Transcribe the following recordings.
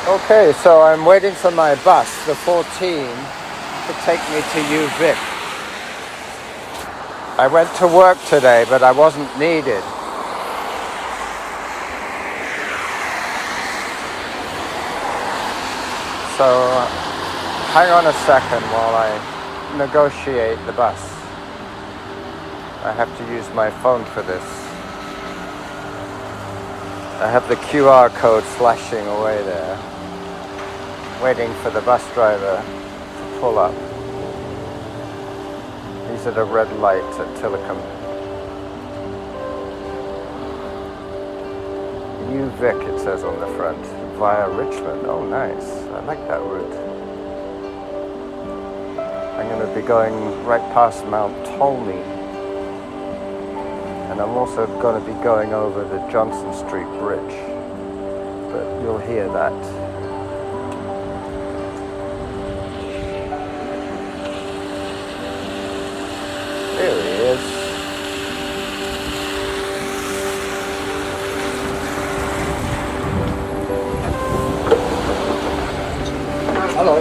Okay, so I'm waiting for my bus, the 14, to take me to UVic. I went to work today, but I wasn't needed. So hang on a second while I negotiate the bus. I have to use my phone for this. I have the QR code flashing away there, waiting for the bus driver to pull up. He's at a red light at Tillicum. UVic, it says on the front, via Richmond. Oh, nice. I like that route. I'm going to be going right past Mount Tolney. And I'm also going to be going over the Johnson Street Bridge. But you'll hear that. There he is. Hello.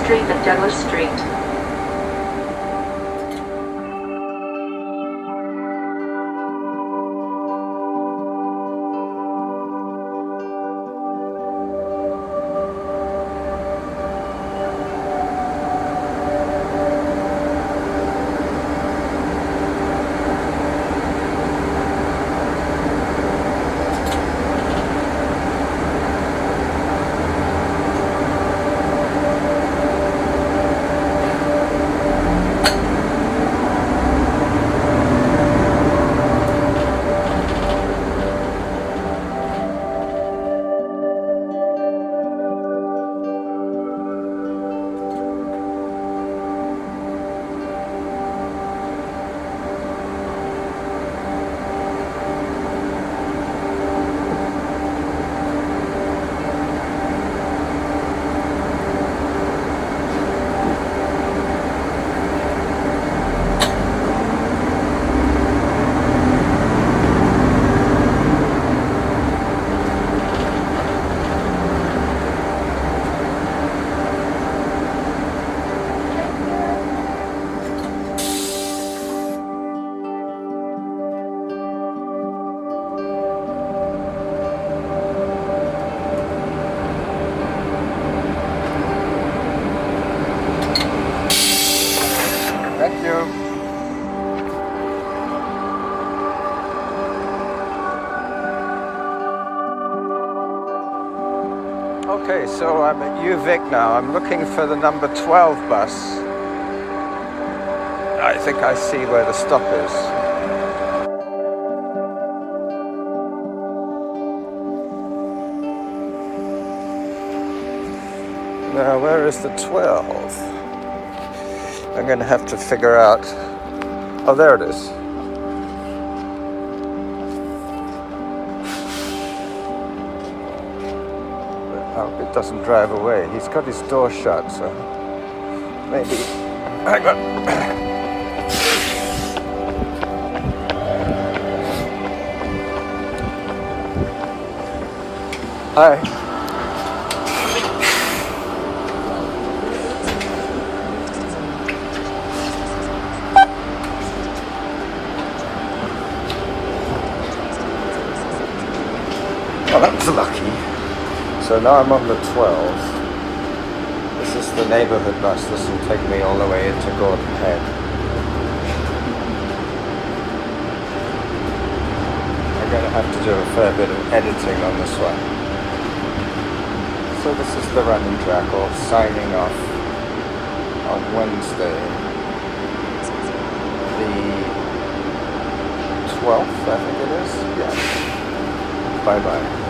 Street of Douglas Street. Thank you. Okay, so I'm at UVic now. I'm looking for the number 12 bus. I think I see where the stop is. Now, where is the 12? I'm going to have to figure out... Oh, there it is. I hope it doesn't drive away. He's got his door shut, so maybe... Hang on. Hi. that's lucky. So now I'm on the 12. This is the neighborhood bus. This will take me all the way into Gordon Head. I'm going to have to do a fair bit of editing on this one. So this is the running Jackal signing off on Wednesday, the 12th, I think it is. Yeah. Bye-bye.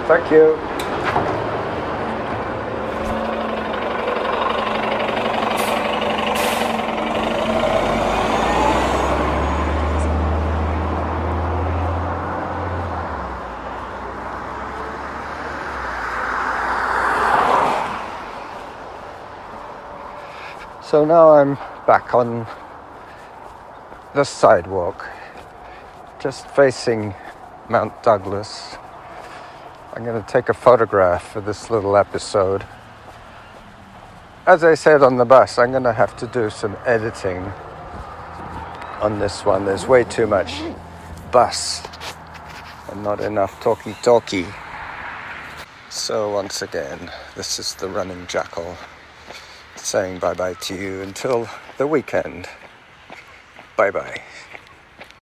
Thank you. So now I'm back on the sidewalk, just facing Mount Douglas. I'm going to take a photograph for this little episode. As I said on the bus, I'm going to have to do some editing on this one. There's way too much bus and not enough talkie. So once again, this is the running Jackal saying bye-bye to you until the weekend. Bye-bye.